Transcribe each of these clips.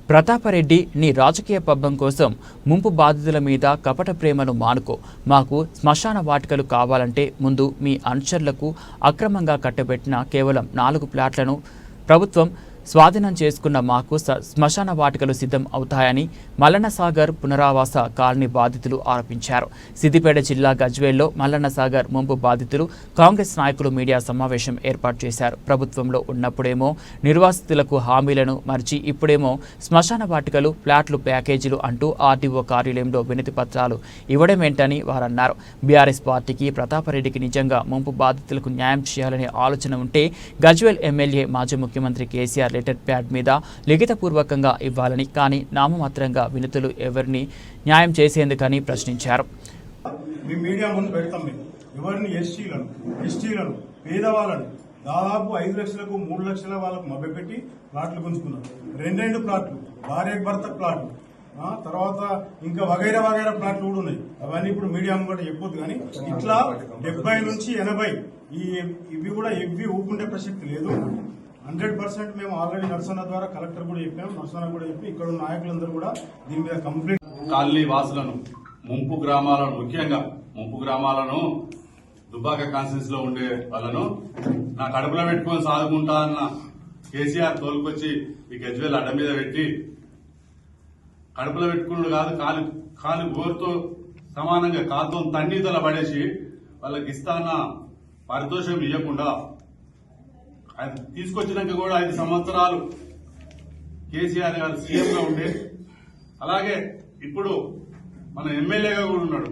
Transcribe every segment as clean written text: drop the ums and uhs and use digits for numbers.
ప్రతాపరెడ్డి నీ రాజకీయ పబ్బం కోసం ముంపు బాధితుల మీద కపట ప్రేమను మానుకో. మాకు శ్మశాన వాటికలు కావాలంటే ముందు మీ అనుచరులకు అక్రమంగా కట్టబెట్టిన కేవలం 4 ప్లాట్లను ప్రభుత్వం స్వాధీనం చేసుకున్న మాకు శ్మశాన వాటికలు సిద్ధం అవుతాయని మల్లన్నసాగర్ పునరావాస కాలనీ బాధితులు ఆరోపించారు. సిద్దిపేట జిల్లా గజ్వేల్లో మల్లన్నసాగర్ ముంపు బాధితులు కాంగ్రెస్ నాయకులు మీడియా సమావేశం ఏర్పాటు చేశారు. ప్రభుత్వంలో ఉన్నప్పుడేమో నిర్వాసితులకు హామీలను మర్చి ఇప్పుడేమో శ్మశాన వాటికలు, ఫ్లాట్లు, ప్యాకేజీలు అంటూ ఆర్టీఓ కార్యాలయంలో వినతి పత్రాలు ఇవ్వడమేంటని వారన్నారు. బీఆర్ఎస్ పార్టీకి ప్రతాపరెడ్డికి నిజంగా ముంపు బాధితులకు న్యాయం చేయాలనే ఆలోచన ఉంటే గజ్వేల్ ఎమ్మెల్యే మాజీ ముఖ్యమంత్రి కేసీఆర్ లెటర్ ప్యాడ్ మీద లిఖితపూర్వకంగా ఇవ్వాలని, కానీ నామమాత్రంగా వినతులు ఎవరిని న్యాయం చేసేందుకని ప్రశ్నించారు. దాదాపు 5 లక్షలకు 3 లక్షల వాళ్ళకు మభ్యపెట్టి ప్లాట్లు గుంజుకున్నారు. 2 ప్లాట్లు, భార్య భర్త ప్లాట్లు, తర్వాత ఇంకా వగైరా వగైరా ప్లాట్లు కూడా ఉన్నాయి. అవన్నీ ఇప్పుడు మీడియా కూడా చెప్పొద్దు. కానీ ఇట్లా 70 నుంచి 80 ఇవి కూడా ఊపుకుంటే ప్రసక్తి లేదు. 100% మేము ఆల్రెడీ నర్సన్న ద్వారా కలెక్టర్ కూడా చెప్పాము, నర్సన్న కూడా చెప్పి ఇక్కడ ఉన్న నాయకులందరూ కూడా దీని మీద కంప్లీట్ కాలనీ వాసులను, ముంపు గ్రామాలను, ముఖ్యంగా ముంపు గ్రామాలను, దుబ్బాక కాన్స్టిట్యూన్స్ లో ఉండే వాళ్ళను నా కడుపులో పెట్టుకొని సాదుకుంటా అన్న కేసీఆర్ తోలుకొచ్చి ఈ గజ్వేల్ అడ్డ మీద పెట్టి కడుపులో పెట్టుకున్నాడు కాదు, కాలు గోరుతో సమానంగా కాలుతో తన్నీతల పడేసి వాళ్ళకి ఇస్తాన్న పారితోషికం ఇవ్వకుండా అది తీసుకొచ్చినాక కూడా 5 సంవత్సరాలు కేసీఆర్ గారు సీఎంగా ఉండే, అలాగే ఇప్పుడు మన ఎమ్మెల్యేగా కూడా ఉన్నాడు.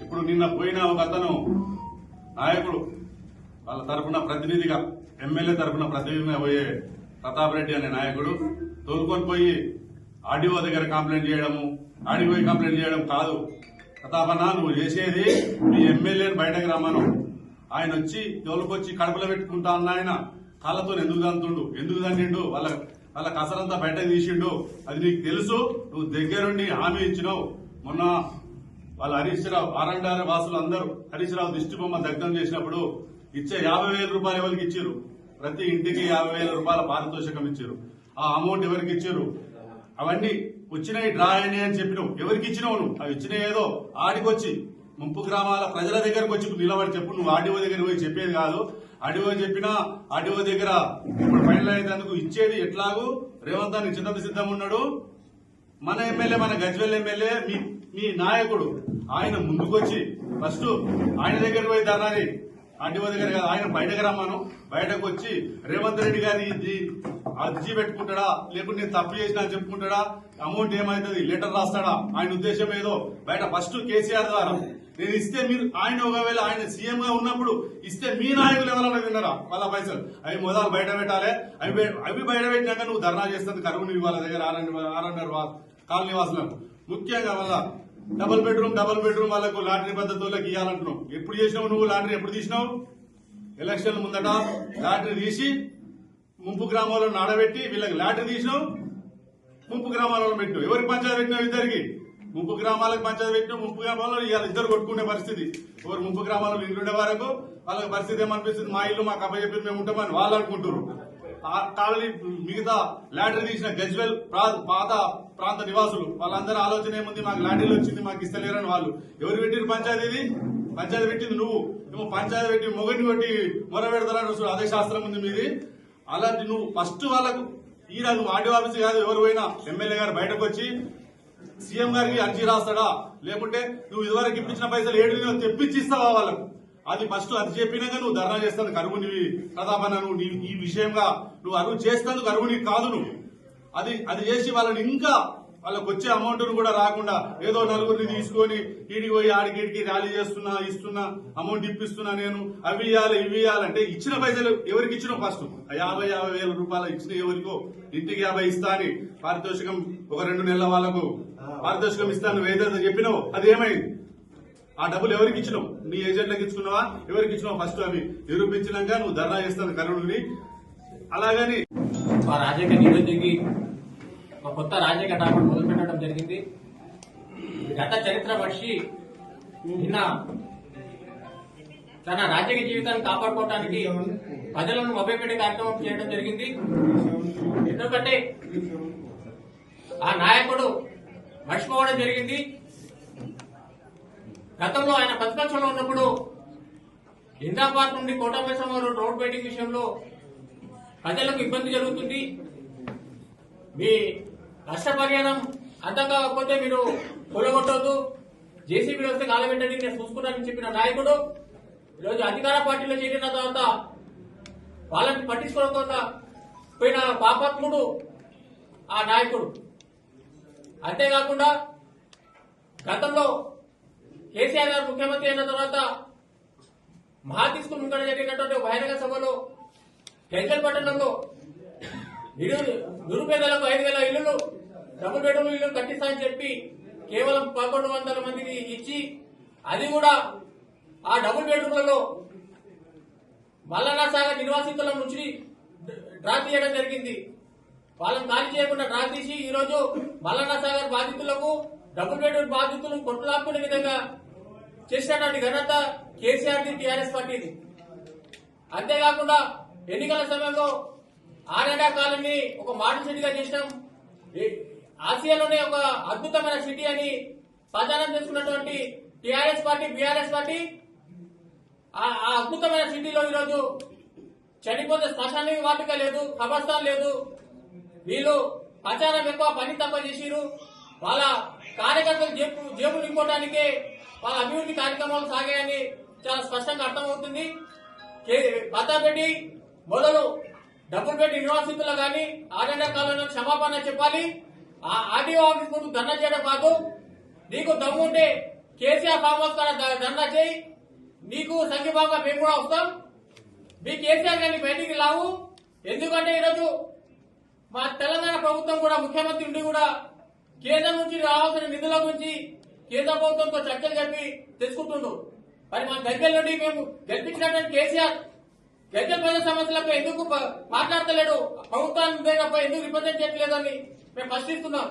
ఇప్పుడు నిన్న పోయిన ఒక అతను నాయకుడు వాళ్ళ తరఫున ప్రతినిధిగా, ఎమ్మెల్యే తరఫున ప్రతినిధిగా పోయే ప్రతాప్ రెడ్డి అనే నాయకుడు తోలుకొని పోయి ఆర్డీఓ దగ్గర కంప్లైంట్ చేయడము, ఆర్డీఓ కంప్లైంట్ చేయడం కాదు. ప్రతాపన్న నువ్వు చేసేది మీ ఎమ్మెల్యేని బయటకు రమ్మను. ఆయన వచ్చి తోలుకొచ్చి కడుపులో పెట్టుకుంటా అన్న ఆయన కాళ్ళతో ఎందుకు దండిండు, వాళ్ళ కసరంతా బయటకు తీసిండు. అది నీకు తెలుసు. నువ్వు దగ్గరుండి హామీ ఇచ్చినావు. మొన్న వాళ్ళ హరీష్ రావు ఆరండార వాసులు అందరూ హరీష్ రావు దిష్టి బొమ్మ దగ్ధం చేసినప్పుడు ఇచ్చే 50,000 రూపాయలు ఎవరికి ఇచ్చారు? ప్రతి ఇంటికి 50,000 రూపాయల పారితోషికం ఇచ్చారు. ఆ అమౌంట్ ఎవరికి ఇచ్చారు? అవన్నీ వచ్చినాయి, డ్రా అయినాయి అని చెప్పినావు. ఎవరికి ఇచ్చినావు నువ్వు? అవి ఇచ్చినాయి ఏదో ఆడికొచ్చి ముంపు గ్రామాల ప్రజల దగ్గరకు వచ్చి నిలబడి చెప్పు. నువ్వు ఆర్డీఓ దగ్గర పోయి చెప్పేది కాదు. ఆర్డీఓ చెప్పినా ఆర్డీఓ దగ్గర ఇప్పుడు ఫైనల్ అయ్యేందుకు ఇచ్చేది ఎట్లాగూ రేవంత్ అని చిన్న సిద్ధం ఉన్నాడు. మన ఎమ్మెల్యే, మన గజ్వేల్ ఎమ్మెల్యే, మీ నాయకుడు ఆయన ముందుకొచ్చి ఫస్ట్ ఆయన దగ్గర పోయి ధర్నాని, ఆర్డీఓ దగ్గర కాదు, ఆయన బయటకు రమ్మను. బయటకు వచ్చి రేవంత్ రెడ్డి గారి అర్జీ పెట్టుకుంటాడా, లేకుంటే నేను తప్పు చేసినా చెప్పుకుంటాడా, అమౌంట్ ఏమైతుంది, లెటర్ రాస్తాడా, ఆయన ఉద్దేశం ఏదో బయట ఫస్ట్ కేసీఆర్ ద్వారా నేను ఇస్తే మీరు, ఆయన ఒకవేళ ఆయన సీఎం గా ఉన్నప్పుడు ఇస్తే మీ నాయకులు ఎవరైనా విన్నారా వాళ్ళ పైసలు? అవి మొదలు బయట పెట్టాలి. అవి బయట పెట్టినాక నువ్వు ధర్నా చేస్తుంది కరువు వాళ్ళ దగ్గర ఆర్ఎన్ఆర్ కాలనీ వాసులకు. ముఖ్యంగా వాళ్ళ డబుల్ బెడ్రూమ్ వాళ్ళకు లాటరీ పద్ధతులకు ఇవ్వాలంటున్నావు. ఎప్పుడు చేసినావు నువ్వు లాటరీ? ఎప్పుడు తీసినావు? ఎలక్షన్ ముందట లాటరీ తీసి ముంపు గ్రామాల్లో నాడబెట్టి వీళ్ళకి లాటరీ తీసినావు, ముంపు గ్రామాలలో పెట్టినావు. ఎవరికి పంచాయతీ పెట్టినావు? ఇద్దరికి. ముంపు గ్రామాలకు పంచాయతీ పెట్టినావు. ముంపు గ్రామాల్లో ఇవాళ ఇద్దరు కొట్టుకునే పరిస్థితి. ఎవరు ముంపు గ్రామాల్లో ఇంటుండే వరకు వాళ్ళకి పరిస్థితి ఏమనిపిస్తుంది? మా ఇల్లు మాకు అప్పచెప్పి మేము ఉంటామని వాళ్ళు అనుకుంటారు. కాలనీ మిగతా లాటరీ తీసిన గజ్వేల్ పాత ప్రాంత నివాసులు వాళ్ళందరూ ఆలోచన ఏముంది? మాకు లాటరీలు వచ్చింది, మాకు ఇస్తలేరని వాళ్ళు. ఎవరు పెట్టిన పంచాయతీ? పంచాయతీ పెట్టింది నువ్వు. ఏమో పంచాయతీ పెట్టి మొగని కొట్టి మొర పెడతారని అదే శాస్త్రం ఉంది మీది. అలాంటి నువ్వు ఫస్ట్ వాళ్ళకు నువ్వు ఆర్డీఓ ఆఫీస్ కాదు, ఎవరు పోయినా ఎమ్మెల్యే గారు బయటకు వచ్చి సీఎం గారికి అర్జీ రాస్తాడా, లేకుంటే నువ్వు ఇదివరకు ఇప్పించిన పైసలు 7 తెప్పించి ఇస్తావా వాళ్ళకు? అది ఫస్ట్ అది చెప్పినాక నువ్వు ధర్నా చేస్తాను కరువు నీవి ప్రతాపన్న. నువ్వు ఈ విషయంగా నువ్వు అరువు చేస్తాను కరువు నీకు కాదు. నువ్వు అది చేసి వాళ్ళని ఇంకా వాళ్ళకి వచ్చే అమౌంట్ కూడా రాకుండా ఏదో నలుగురిని తీసుకొని ఈడికి పోయి ఆడికి ర్యాలీ ఇస్తున్నా అమౌంట్ ఇప్పిస్తున్నా, నేను అవి ఇవ్వాలి ఇవి ఇవ్వాలంటే ఇచ్చిన పైసలు ఎవరికి ఇచ్చినావు? ఫస్ట్ 50,000 రూపాయలు ఇచ్చిన ఎవరికో ఇంటికి 50 ఇస్తా అని పారితోషికం, ఒక 2 నెలల వాళ్లకు పారితోషికం ఇస్తాను ఏదైతే చెప్పినావు అది ఏమైంది? ఆ డబ్బులు ఎవరికి ఇచ్చినావు? నీ ఏజెంట్లకు ఇచ్చుకున్నావా? ఎవరికి ఇచ్చినావు? ఫస్ట్ అవి నిరూపించినాక నువ్వు ధర్నా చేస్తాను కరుణుని. అలాగని రాజకీయ నిరుద్యోగి ఒక కొత్త రాజకీయ టాపిక్ మొదలుపెట్టడం జరిగింది. గత చరిత్ర మనిషి నిన్న తన రాజకీయ జీవితాన్ని కాపాడుకోవడానికి ప్రజలను మభ్యపెట్టే కార్యక్రమం చేయడం జరిగింది. ఎందుకంటే ఆ నాయకుడు మర్చిపోవడం జరిగింది. గతంలో ఆయన ప్రతిపక్షంలో ఉన్నప్పుడు ఇంద్రాబాద్ నుండి కోటమేశ్వరం రోడ్ బైటింగ్ విషయంలో ప్రజలకు ఇబ్బంది జరుగుతుంది, మీ నష్టపరిహారం అర్థం కాకపోతే మీరు కూలగొట్టవద్దు, జేసీబీ వస్తే కాలబెట్టండి నేను చూసుకున్నానని చెప్పిన నాయకుడు ఈరోజు అధికార పార్టీలో చేరిన తర్వాత వాళ్ళని పట్టించుకోకుండా పోయిన పాపాత్ముడు ఆ నాయకుడు. అంతేకాకుండా గతంలో కేసీఆర్ గారు ముఖ్యమంత్రి అయిన తర్వాత మహాతీస్కు ముంగడ జరిగినటువంటి బహిరంగ సభలో టెన్షన్ పట్టణంలో నిరుపేదలకు 5,000 ఇళ్లు డబుల్ బెడ్రూమ్ ఇల్లు కట్టిస్తామని చెప్పి కేవలం 1,100 మందికి ఇచ్చి, అది కూడా ఆ డబుల్ బెడ్రూమ్లలో మల్లన్న సాగర్ నిర్వాసితుల నుంచి డ్రా తీయడం జరిగింది. వాళ్ళని ఖాళీ చేయకుండా డ్రా తీసి ఈరోజు మల్లన్న సాగర్ బాధితులకు డబుల్ బెడ్రూమ్ బాధితులు కొట్లాక్కునే విధంగా చేసినటువంటి ఘనత కేసీఆర్ టీఆర్ఎస్ పార్టీది. అంతేకాకుండా ఎన్నికల సమయంలో ఆర్ఎండా కాలనీ ఒక మోడల్ సిటీగా చేసినాం, ఆసియాలోనే ఒక అద్భుతమైన సిటీ అని ప్రచారం చేసుకున్నటువంటి టీఆర్ఎస్ పార్టీ బీఆర్ఎస్ పార్టీ ఆ అద్భుతమైన సిటీలో ఈరోజు చనిపోతే శ్మశాన వాటిక లేదు, కబర్స్థాన్ లేదు. వీళ్ళు ప్రచారం ఎక్కువ, పని తక్కువ చేసిరు. వాళ్ళ కార్యకర్తలు జేబు నింపుకోవడానికే వాళ్ళ అభివృద్ధి కార్యక్రమాలు సాగాయని చాలా స్పష్టంగా అర్థమవుతుంది. పతాపెట్టి మొదలు డబుల్ బెడ్ నిర్వాసితులు కానీ ఆర్ఎండా కాలంలో క్షమాపణ చెప్పాలి. ఆ ఆర్డీఓ ఆఫీస్ ముందు ధర్నా చేయడం కాదు. నీకు దమ్ము ఉంటే కేసీఆర్ ఫామ్ హౌస్ కాడ ధర్నా చేయి, నీకు సంఘీభావంగా మేము కూడా వస్తాం. మీ కేసీఆర్ గారిని బయటికి లావు. ఎందుకంటే ఈరోజు మా తెలంగాణ ప్రభుత్వం కూడా ముఖ్యమంత్రి ఉండి కూడా కేంద్రం నుంచి రావాల్సిన నిధుల గురించి కేంద్ర ప్రభుత్వంతో చర్చలు జరిపి తెచ్చుకుంటుండ్రు. మరి మా దగ్గర నుండి మేము గెలిపించినటువంటి కేసీఆర్ గద్దె ప్రజల సమస్యలపై ఎందుకు మాట్లాడతలేడు, ప్రభుత్వాన్ని ఎందుకు రిప్రజెంట్ చేయట్లేదని మేము ప్రశ్నిస్తున్నాం.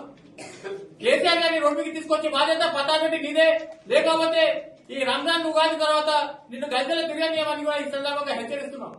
కేసీఆర్ గారిని రోడ్డుకి తీసుకొచ్చి బాధ్యత పతాపెట్టి నీదే, లేకపోతే ఈ రంజాన్ ఉగాది తర్వాత నిన్ను గద్దెలు తిరగనీయమని కూడా ఈ సందర్భంగా హెచ్చరిస్తున్నాం.